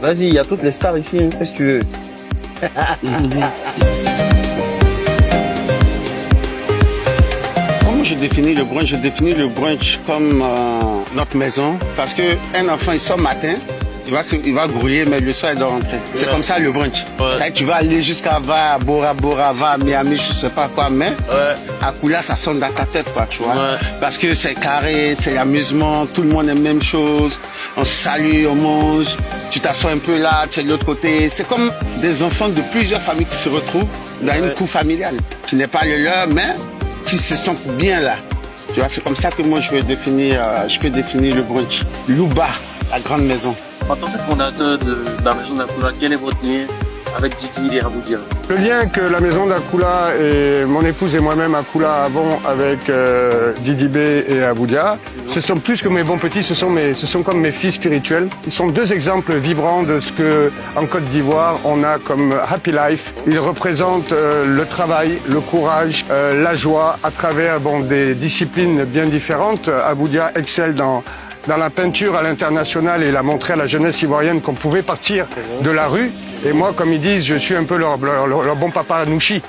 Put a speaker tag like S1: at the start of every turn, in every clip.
S1: Vas-y, il y a toutes les stars ici, hein. Qu'est-ce que tu veux?
S2: Comment je définis le brunch? Je définis le brunch comme notre maison. Parce qu'un enfant, il sort matin, il va grouiller, mais le soir, il doit rentrer. C'est comme ça le brunch.
S1: Ouais.
S2: Là, tu vas aller jusqu'à Bora Bora, va à Miami, je sais pas quoi, mais à Kula, ça sonne dans ta tête, quoi, tu vois.
S1: Ouais.
S2: Parce que c'est carré, c'est l'amusement, tout le monde aime la même chose. On se salue, on mange, tu t'assois un peu là, tu es de l'autre côté. C'est comme des enfants de plusieurs familles qui se retrouvent dans une cour familiale. Qui n'est pas le leur, mais qui se sentent bien là. Tu vois, c'est comme ça que moi je peux définir le brunch. Louba, la grande maison.
S1: En tant que fondateur de la maison d'Akoula, quel est votre lien avec Didi et Aboudia?
S3: Le lien que la maison d'Akoula et mon épouse et moi-même Akoula avons avec Didi B et Aboudia, ce sont plus que mes bons petits, ce sont comme mes fils spirituels. Ils sont deux exemples vivants de ce que en Côte d'Ivoire on a comme happy life. Ils représentent le travail, le courage, la joie à travers des disciplines bien différentes. Aboudia excelle dans la peinture à l'international et il a montré à la jeunesse ivoirienne qu'on pouvait partir de la rue. Et moi, comme ils disent, je suis un peu leur bon papa Nouchi.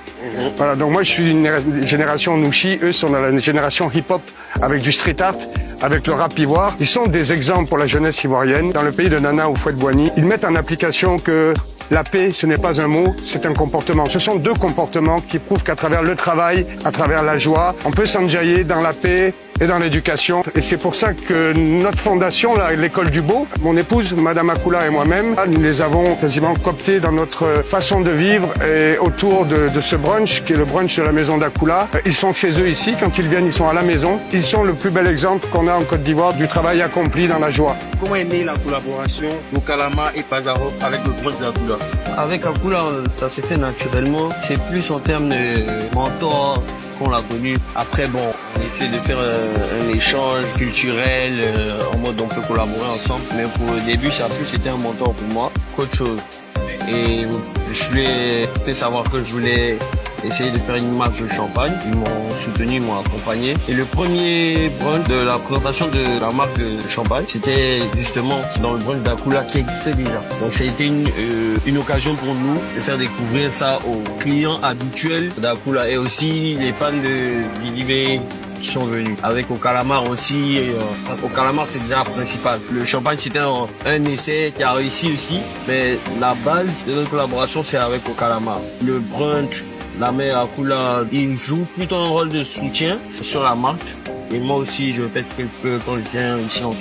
S3: Voilà, donc moi je suis une génération Nouchi, eux sont dans la génération hip-hop avec du street art, avec le rap ivoire. Ils sont des exemples pour la jeunesse ivoirienne. Dans le pays de Nana ou Fouette-Boigny, ils mettent en application que la paix, ce n'est pas un mot, c'est un comportement. Ce sont deux comportements qui prouvent qu'à travers le travail, à travers la joie, on peut s'enjailler dans la paix et dans l'éducation. Et c'est pour ça que notre fondation, l'école du beau, mon épouse, Madame Akoula et moi-même, nous les avons quasiment cooptés dans notre façon de vivre et autour de ce brunch, qui est le brunch de la maison d'Akoula. Ils sont chez eux ici, quand ils viennent, ils sont à la maison. Ils sont le plus bel exemple qu'on a en Côte d'Ivoire du travail accompli dans la joie.
S1: Comment est née la collaboration de Kalama et Pazaro avec le brunch d'Akoula? Avec Akoula, ça s'est fait naturellement. C'est plus en termes de mentor qu'on l'a connu. Après, bon, on essaie de faire un échange culturel en mode on peut collaborer ensemble. Mais pour le début, ça a plus été un mentor pour moi qu'autre chose. Et je lui ai fait savoir que je voulais essayer de faire une marque de champagne. Ils m'ont soutenu, ils m'ont accompagné. Et le premier brunch de la présentation de la marque de champagne, c'était justement dans le brunch d'Akoula qui existait déjà. Donc ça a été une occasion pour nous de faire découvrir ça aux clients habituels d'Akoula et aussi les fans de Didi B qui sont venus. Avec Okalamar aussi, Okalamar c'est déjà principal. Le champagne c'était un essai qui a réussi aussi, mais la base de notre collaboration c'est avec Okalamar. Le brunch, la mère Akoula, il joue plutôt un rôle de soutien sur la marque. Et moi aussi, je pète quelques quand je viens ici en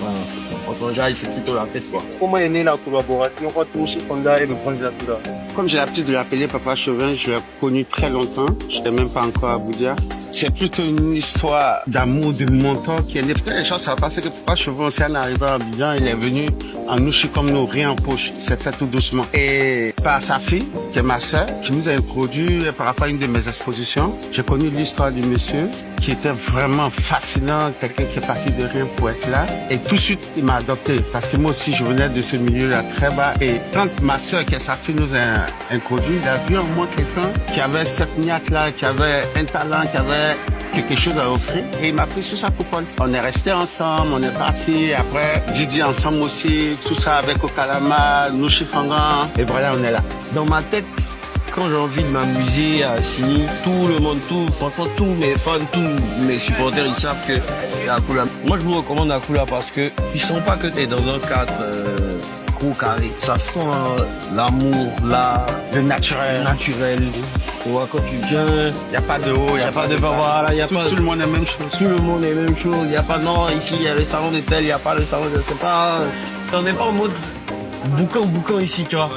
S1: jaille, c'est plutôt la fête, quoi. Comment est née la collaboration entre Chez Panda et le brunch d'Akoula?
S2: Comme j'ai l'habitude de l'appeler Papa Chauvin, je l'ai connu très longtemps. Je n'étais même pas encore à Aboudia. C'est plutôt une histoire d'amour, de mentor qui est née. Les gens savent pas, c'est que Papa Chauvin, aussi en arrivant à Abidjan, il est venu en Nouchi comme nous, rien en poche. C'est fait tout doucement. Et par sa fille, qui est ma sœur, qui nous a introduit par rapport à une de mes expositions. J'ai connu l'histoire du monsieur qui était vraiment fascinant, quelqu'un qui est parti de rien pour être là. Et tout de suite, il m'a adopté parce que moi aussi, je venais de ce milieu-là très bas. Et quand ma sœur, qui est sa fille, nous a introduit, il a vu en moi quelqu'un qui avait cette niaque-là, qui avait un talent, qui avait quelque chose à offrir. Et il m'a pris sur sa coupole. On est restés ensemble, on est partis. Après, Didi ensemble aussi, tout ça avec Okalama, Nouchi Fangan. Et voilà, on est là.
S1: Dans ma tête, quand j'ai envie de m'amuser à Sini, tout le monde, franchement, tous mes fans, tous mes supporters, ils savent que c'est Akoula. Moi, je vous recommande Akoula parce que ils sont pas que t'es dans un cadre gros carré. Ça sent l'amour, le naturel. Tu vois, quand tu viens,
S2: Il n'y a pas de haut, il n'y a pas de bas.
S1: voilà, y a
S2: Tout,
S1: pas,
S2: tout le monde est la même chose.
S1: tout le monde est la même chose. Il n'y a pas, non, ici, il y a le salon de tel, il n'y a pas le salon de, c'est pas, on n'est pas en mode boucan ici, tu vois.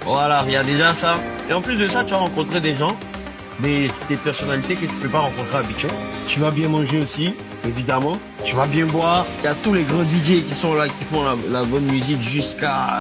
S1: Voilà, il y a déjà ça. Et en plus de ça, tu vas rencontrer des gens, des personnalités que tu ne peux pas rencontrer habituellement. Tu vas bien manger aussi, évidemment. Tu vas bien boire. Il y a tous les grands DJ qui sont là, qui font la bonne musique jusqu'à